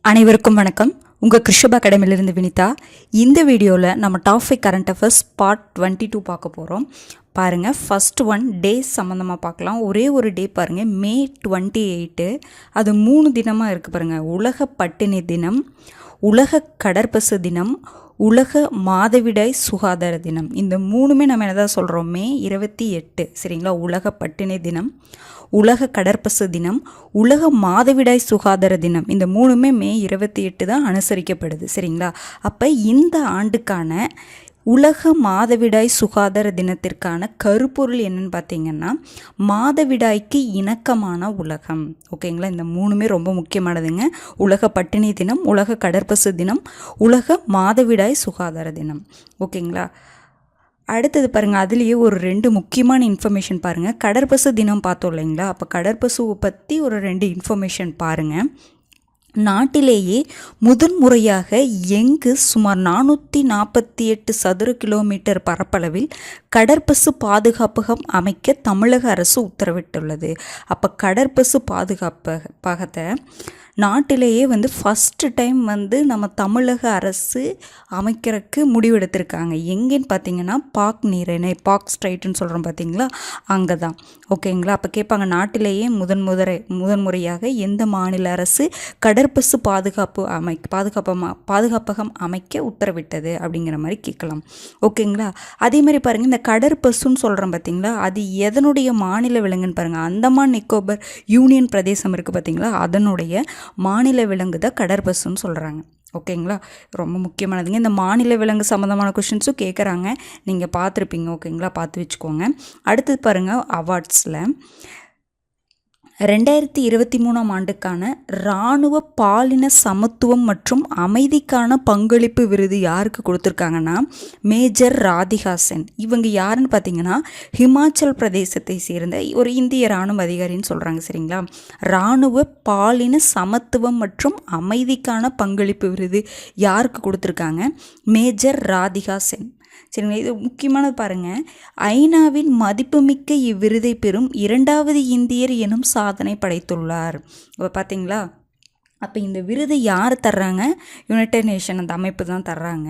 அனைவருக்கும் வணக்கம். உங்கள் கிருஷப் அகாடமியிலிருந்து வினிதா. இந்த வீடியோவில் நம்ம டாப் 5 கரண்ட் அஃபேர்ஸ் பார்ட் 22 பார்க்க போகிறோம். பாருங்கள், ஃபஸ்ட் ஒன் டேஸ் சம்மந்தமாக பார்க்கலாம். ஒரே ஒரு டே பாருங்கள், மே 28. அது 3 தினமாக இருக்குது பாருங்கள். உலக பட்டினி தினம், உலக கடற்பசு தினம், உலக மாதவிடாய் சுகாதார தினம். இந்த மூணுமே நம்ம என்னதான் சொல்கிறோம், மே 28 சரிங்களா. உலக பட்டினி தினம், உலக கடற்பசு தினம், உலக மாதவிடாய் சுகாதார தினம். இந்த மூணுமே மே 28 தான் அனுசரிக்கப்படுது சரிங்களா. அப்போ இந்த ஆண்டுக்கான உலக மாதவிடாய் சுகாதார தினத்திற்கான கருப்பொருள் என்னன்னு பார்த்தீங்கன்னா, மாதவிடாய்க்கு இணக்கமான உலகம். ஓகேங்களா, இந்த மூணுமே ரொம்ப முக்கியமானதுங்க. உலக பட்டினி தினம், உலக கடற்பசு தினம், உலக மாதவிடாய் சுகாதார தினம். ஓகேங்களா. அடுத்தது பாருங்கள், அதுலேயே ஒரு 2 முக்கியமான இன்ஃபர்மேஷன் பாருங்கள். கடற்பசு தினம் பார்த்தோம் இல்லைங்களா. அப்போ கடற்பசுவை பற்றி ஒரு 2 இன்ஃபர்மேஷன் பாருங்கள். நாட்டிலேயே முதன்முறையாக எங்கு சுமார் 448 சதுர கிலோமீட்டர் பரப்பளவில் கடற்பசு பாதுகாப்பகம் அமைக்க தமிழக அரசு உத்தரவிட்டுள்ளது. அப்போ கடற்பசு பாதுகாப்பகத்தை நாட்டிலேயே ஃபஸ்ட்டு டைம் நம்ம தமிழக அரசு அமைக்கிறதுக்கு முடிவெடுத்திருக்காங்க. எங்கேன்னு பார்த்தீங்கன்னா, பாக் நீரிணை, பாக் ஸ்ட்ரைட்டுன்னு சொல்கிறோம் பார்த்தீங்களா, அங்கே தான். ஓகேங்களா. அப்போ கேட்பாங்க, நாட்டிலேயே முதன்முறையாக எந்த மாநில அரசு கடற்பசு பாதுகாப்பகம் அமைக்க உத்தரவிட்டது அப்படிங்கிற மாதிரி கேட்கலாம். ஓகேங்களா. அதே மாதிரி பாருங்கள், இந்த கடற்பசுன்னு சொல்கிறோம் பார்த்தீங்களா, அது எதனுடைய மாநில விலங்குன்னு பாருங்கள். அந்தமான் நிக்கோபர் யூனியன் பிரதேசம் இருக்குது பார்த்தீங்களா, அதனுடைய மாநில விலங்கு தான் கடற்பசுன்னு சொல்கிறாங்க. ஓகேங்களா, ரொம்ப முக்கியமானதுங்க. இந்த மாநில விலங்கு சம்மந்தமான கொஷின்ஸும் கேட்குறாங்க, நீங்கள் பார்த்துருப்பீங்க. ஓகேங்களா, பார்த்து வச்சுக்கோங்க. அடுத்தது பாருங்கள், அவார்ட்ஸில் 2023 ஆண்டுக்கான இராணுவ பாலின சமத்துவம் மற்றும் அமைதிக்கான பங்களிப்பு விருது யாருக்கு கொடுத்துருக்காங்கன்னா, மேஜர் ராதிகா சென். இவங்க யாருன்னு பார்த்தீங்கன்னா, ஹிமாச்சல் பிரதேசத்தை சேர்ந்த ஒரு இந்திய இராணுவ அதிகாரின்னு சொல்கிறாங்க சரிங்களா. இராணுவ பாலின சமத்துவம் மற்றும் அமைதிக்கான பங்களிப்பு விருது யாருக்கு கொடுத்துருக்காங்க, மேஜர் ராதிகா சென் சரிங்களா. இது முக்கியமானது பாருங்கள். ஐநாவின் மதிப்புமிக்க இவ்விருதை பெறும் 2வது இந்தியர் எனும் சாதனை படைத்துள்ளார். இப்போ பார்த்தீங்களா. அப்போ இந்த விருது யார் தர்றாங்க, யுனைடெட் நேஷன் அந்த அமைப்பு தான் தர்றாங்க.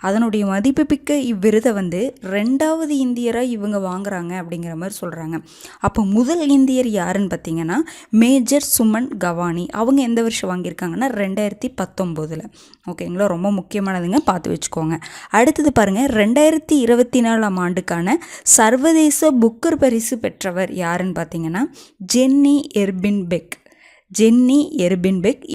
அதனுடைய மதிப்புமிக்க இவ்விருதை 2வது இந்தியராக இவங்க வாங்குறாங்க அப்படிங்கிற மாதிரி சொல்கிறாங்க. அப்போ முதல் இந்தியர் யாருன்னு பார்த்தீங்கன்னா, மேஜர் சுமன் கவானி. அவங்க எந்த வருஷம் வாங்கியிருக்காங்கன்னா, 2019. ஓகேங்களா, ரொம்ப முக்கியமானதுங்க, பார்த்து வச்சுக்கோங்க. அடுத்தது பாருங்கள், 2024 ஆண்டுக்கான சர்வதேச புக்கர் பரிசு பெற்றவர் யாருன்னு பார்த்தீங்கன்னா, ஜென்னி எர்பின் பெக்.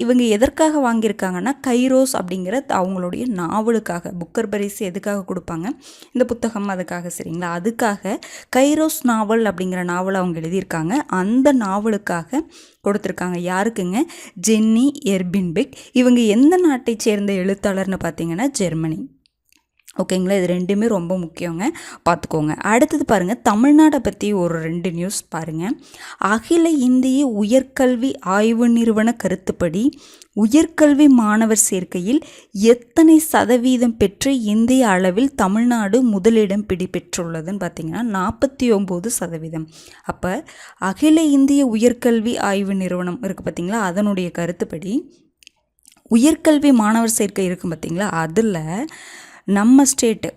இவங்க எதற்காக வாங்கியிருக்காங்கன்னா, கைரோஸ் அப்படிங்கிற அவங்களுடைய நாவலுக்காக. புக்கர் பரிசு எதுக்காக கொடுப்பாங்க, இந்த புத்தகம் அதுக்காக சரிங்களா. அதுக்காக கைரோஸ் நாவல் அப்படிங்கிற நாவல் அவங்க எழுதியிருக்காங்க. அந்த நாவலுக்காக கொடுத்துருக்காங்க. யாருக்குங்க, ஜென்னி எர்பின் பெக். இவங்க எந்த நாட்டை சேர்ந்த எழுத்தாளர்னு பார்த்தீங்கன்னா, ஜெர்மனி. ஓகேங்களா, இது 2மே ரொம்ப முக்கியங்க, பார்த்துக்கோங்க. அடுத்தது பாருங்கள், தமிழ்நாட்டை பற்றி ஒரு 2 நியூஸ் பாருங்கள். அகில இந்திய உயர்கல்வி ஆய்வு நிறுவன கருத்துப்படி உயர்கல்வி மாணவர் சேர்க்கையில் எத்தனை சதவீதம் பெற்று இந்திய அளவில் தமிழ்நாடு முதலிடம் பெற்றுள்ளதுன்னு பார்த்தீங்கன்னா, 49%. அப்போ அகில இந்திய உயர்கல்வி ஆய்வு நிறுவனம் இருக்குது பார்த்தீங்களா, அதனுடைய கருத்துப்படி உயர்கல்வி மாணவர் சேர்க்கை இருக்கும் பார்த்தீங்களா, அதில் நம்ம ஸ்டேட்டு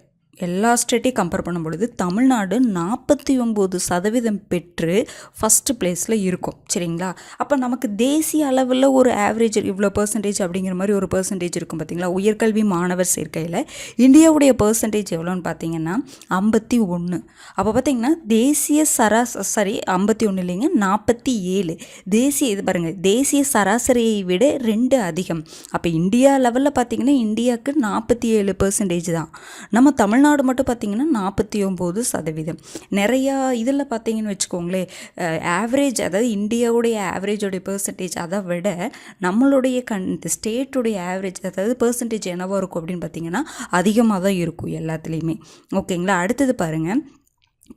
எல்லா ஸ்டேட்டையும் கம்பேர் பண்ணும் பொழுது தமிழ்நாடு 49% பெற்று ஃபஸ்ட்டு பிளேஸில் இருக்கும் சரிங்களா. அப்போ நமக்கு தேசிய அளவில் ஒரு ஆவரேஜ் இவ்வளோ பர்சன்டேஜ் அப்படிங்கிற மாதிரி ஒரு பர்சன்டேஜ் இருக்கும் பார்த்தீங்களா. உயர்கல்வி மாணவர் சேர்க்கையில் இந்தியாவுடைய பர்சன்டேஜ் எவ்வளோன்னு பார்த்தீங்கன்னா 51. அப்போ பார்த்தீங்கன்னா தேசிய 51 இல்லைங்க, 47. இது பாருங்கள், தேசிய சராசரியை விட 2 அதிகம். அப்போ இந்தியா லெவலில் பார்த்தீங்கன்னா இந்தியாவுக்கு 47% தான். நம்ம தமிழ்நாடு மட்டும் பார்த்திங்கன்னா 49%. நிறையா இதில் பார்த்தீங்கன்னு வச்சுக்கோங்களேன், ஆவரேஜ், அதாவது இந்தியாவுடைய ஆவரேஜோடைய பர்சன்டேஜ் அதை விட நம்மளுடைய ஸ்டேட்டுடைய ஆவரேஜ், அதாவது பர்சன்டேஜ் என்னவாக இருக்கும் அப்படின்னு பார்த்திங்கன்னா அதிகமாக தான் இருக்கும் எல்லாத்துலேயுமே. ஓகேங்களா. அடுத்தது பாருங்கள்,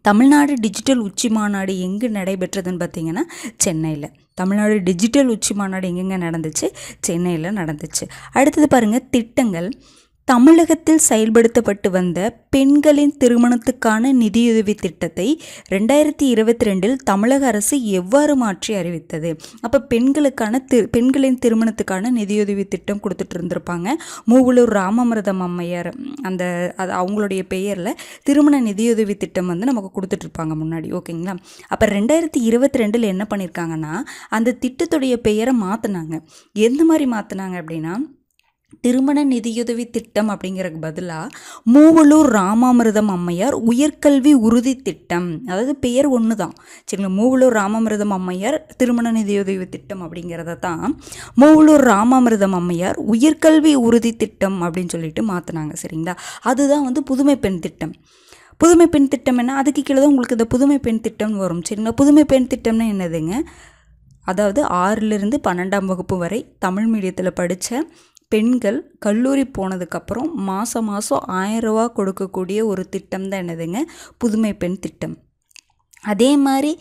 தமிழ்நாடு டிஜிட்டல் உச்சி மாநாடு எங்கே நடைபெற்றதுன்னு பார்த்தீங்கன்னா, சென்னையில். தமிழ்நாடு டிஜிட்டல் உச்சி மாநாடு எங்கெங்கே நடந்துச்சு, சென்னையில் நடந்துச்சு. அடுத்தது பாருங்கள், திட்டங்கள் தமிழகத்தில் செயல்படுத்தப்பட்டு வந்த பெண்களின் திருமணத்துக்கான நிதியுதவி திட்டத்தை 2022 தமிழக அரசு எவ்வாறு மாற்றி அறிவித்தது? அப்போ பெண்களின் திருமணத்துக்கான நிதியுதவி திட்டம் கொடுத்துட்டு இருந்திருப்பாங்க. மூவலூர் ராமாமிர்தம் அம்மையார் அது அவங்களுடைய பெயரில் திருமண நிதியுதவி திட்டம் நமக்கு கொடுத்துட்ருப்பாங்க முன்னாடி. ஓகேங்களா? அப்போ 2022 என்ன பண்ணியிருக்காங்கன்னா அந்த திட்டத்துடைய பெயரை மாற்றினாங்க. எந்த மாதிரி மாற்றினாங்க அப்படின்னா, திருமண நிதியுதவி திட்டம் அப்படிங்கிறதுக்கு பதிலாக மூவலூர் ராமாமிர்தம் அம்மையார் உயர்கல்வி உறுதி திட்டம், அதாவது பெயர் ஒன்று தான் சரிங்களா. மூவலூர் ராமாமிர்தம் அம்மையார் திருமண நிதியுதவி திட்டம் அப்படிங்கிறத தான் மூவலூர் ராமாமிர்தம் அம்மையார் உயர்கல்வி உறுதி திட்டம் அப்படின்னு சொல்லிட்டு மாற்றினாங்க. சரிங்களா? அதுதான் புதுமை பெண் திட்டம். புதுமை பெண் திட்டம் என்ன, அதுக்கு கீழே தான் உங்களுக்கு இந்த புதுமை பெண் திட்டம்னு வரும். சரிங்களா? புதுமை பெண் திட்டம்னா என்னதுங்க, அதாவது 6லிருந்து 12ஆம் வகுப்பு வரை தமிழ் மீடியத்தில் படித்த பெண்கள் கல்லூரி போனதுக்கப்புறம் மாதம் 1000 ரூபா கொடுக்கக்கூடிய ஒரு திட்டம் தான் என்னதுங்க, புதுமை பெண் திட்டம். அதே மாதிரி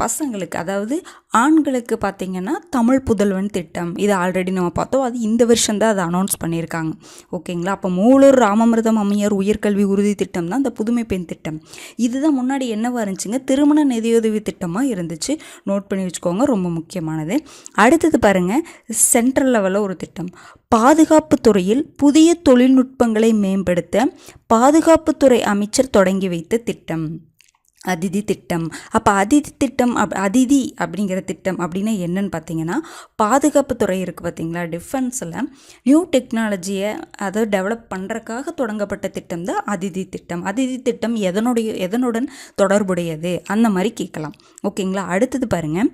பசங்களுக்கு, அதாவது ஆண்களுக்கு பார்த்திங்கன்னா தமிழ் புதல்வன் திட்டம், இது ஆல்ரெடி நம்ம பார்த்தோம். அது இந்த வருஷம்தான் அதை அனௌன்ஸ் பண்ணியிருக்காங்க. ஓகேங்களா? அப்போ மூவலூர் ராமாமிர்தம் அம்மையார் உயர்கல்வி உறுதி திட்டம் தான் இந்த புதுமை பெண் திட்டம். இதுதான் முன்னாடி என்னவா இருந்துச்சுங்க, திருமண நிதியுதவி திட்டமாக இருந்துச்சு. நோட் பண்ணி வச்சுக்கோங்க, ரொம்ப முக்கியமானது. அடுத்தது பாருங்கள், சென்ட்ரல் லெவலில் ஒரு திட்டம், பாதுகாப்பு துறையில் புதிய தொழில்நுட்பங்களை மேம்படுத்த பாதுகாப்புத்துறை அமைச்சர் தொடங்கி வைத்த திட்டம் அதிதி திட்டம். அப்போ அதிதி அப்படிங்கிற திட்டம் அப்படின்னா என்னன்னு பார்த்தீங்கன்னா, பாதுகாப்புத்துறை இருக்குது பார்த்தீங்களா, டிஃபென்ஸில் நியூ டெக்னாலஜியை அதை டெவலப் பண்ணுறக்காக தொடங்கப்பட்ட திட்டம் தான் அதிதி திட்டம். அதிதி திட்டம் எதனுடன் தொடர்புடையது அந்த மாதிரி கேட்கலாம். ஓகேங்களா? அடுத்தது பாருங்கள்,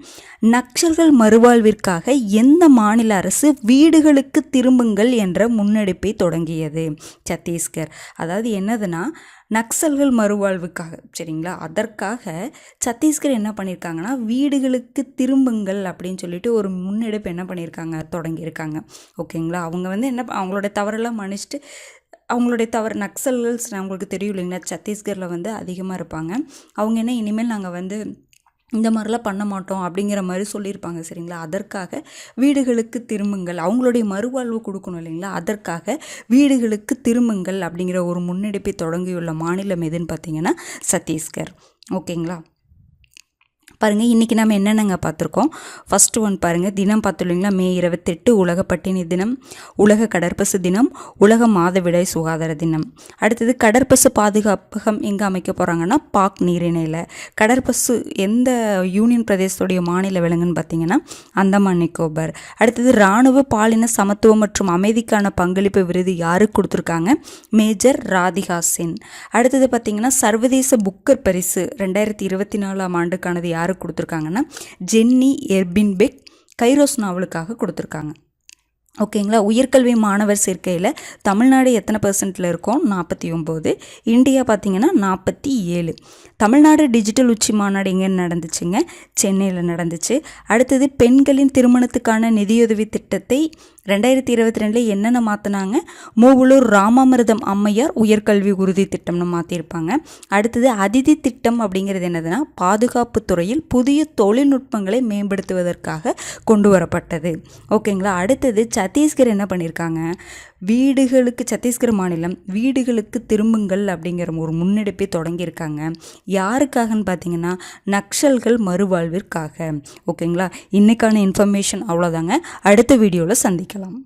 நக்சல்கள் மறுவாழ்விற்காக எந்த மாநில அரசு வீடுகளுக்கு திரும்புங்கள் என்ற முன்னெடுப்பை தொடங்கியது? சத்தீஸ்கர். அதாவது என்னதுன்னா, நக்சல்கள் மறுவாழ்வுக்காக, சரிங்களா, அதற்காக சத்தீஸ்கர் என்ன பண்ணியிருக்காங்கன்னா வீடுகளுக்கு திரும்புங்கள் அப்படின்னு சொல்லிட்டு ஒரு முன்னெடுப்பு என்ன பண்ணியிருக்காங்க, தொடங்கியிருக்காங்க. ஓகேங்களா? அவங்க அவங்களோட தவறெல்லாம் மன்னிச்சுட்டு, அவங்களுடைய தவறு நக்சல்கள்ஸ் அவங்களுக்கு தெரியும் இல்லைங்களா, சத்தீஸ்கரில் அதிகமாக இருப்பாங்க. அவங்க என்ன இனிமேல் நாங்கள் இந்த மாதிரிலாம் பண்ண மாட்டோம் அப்படிங்கிற மாதிரி சொல்லியிருப்பாங்க. சரிங்களா? அதற்காக வீடுகளுக்கு திரும்புங்கள், அவங்களுடைய மறுவாழ்வு கொடுக்கணும் இல்லைங்களா, அதற்காக வீடுகளுக்கு திரும்புங்கள் அப்படிங்கிற ஒரு முன்னெடுப்பை தொடங்கியுள்ள மாநிலம் எதுன்னு பார்த்தீங்கன்னா சத்தீஸ்கர். ஓகேங்களா? பாருங்கள், இன்றைக்கி நம்ம என்னென்னங்க பார்த்துருக்கோம். ஃபஸ்ட்டு ஒன் பாருங்கள், தினம் பார்த்துள்ளீங்களா, மே 28 உலக பட்டினி தினம், உலக கடற்பசு தினம், உலக மாதவிடாய் சுகாதார தினம். அடுத்தது கடற்பசு பாதுகாப்பகம் எங்கே அமைக்க போகிறாங்கன்னா பாக் நீரிணையில். கடற்பசு எந்த யூனியன் பிரதேசத்துடைய மாநில விலங்குன்னு பார்த்தீங்கன்னா அந்தமான் நிக்கோபர். அடுத்தது இராணுவ பாலின சமத்துவம் மற்றும் அமைதிக்கான பங்களிப்பு விருது யாருக்கு கொடுத்துருக்காங்க, மேஜர் ராதிகா சென். அடுத்தது பார்த்திங்கன்னா சர்வதேச புக்கர் பரிசு 2024ஆம் ஆண்டுக்கானது யாருக்கு கொடுத்துருக்காங்கன்னா ஜென்னி எர்பின்பெக் கைரோஸ் நாவலுக்காக கொடுத்துருக்காங்க. ஓகேங்களா? உயர்கல்வி மாணவர் சேர்க்கையில் தமிழ்நாடு எத்தனை % இருக்கும், 49. இந்தியா பார்த்திங்கன்னா 47. தமிழ்நாடு டிஜிட்டல் உச்சி மாநாடு எங்கே நடந்துச்சுங்க, சென்னையில் நடந்துச்சு. அடுத்தது பெண்களின் திருமணத்துக்கான நிதியுதவி திட்டத்தை 2022 என்னென்ன மாற்றினாங்க, மூவலூர் ராமாமிர்தம் அம்மையார் உயர்கல்வி உறுதி திட்டம்னு மாற்றிருப்பாங்க. அடுத்தது அதிதி திட்டம் அப்படிங்கிறது என்னதுன்னா பாதுகாப்பு துறையில் புதிய தொழில்நுட்பங்களை மேம்படுத்துவதற்காக கொண்டு வரப்பட்டது. ஓகேங்களா? அடுத்தது சத்தீஸ்கர் என்ன பண்ணியிருக்காங்க, சத்தீஸ்கர் மாநிலம் வீடுகளுக்கு திரும்புங்கள் அப்படிங்கிற ஒரு முன்னெடுப்பை தொடங்கியிருக்காங்க. யாருக்காகன்னு பார்த்தீங்கன்னா நக்சல்கள் மறுவாழ்விற்காக. ஓகேங்களா? இன்றைக்கான இன்ஃபர்மேஷன் அவ்வளோதாங்க. அடுத்த வீடியோவில் சந்திக்கலாம்.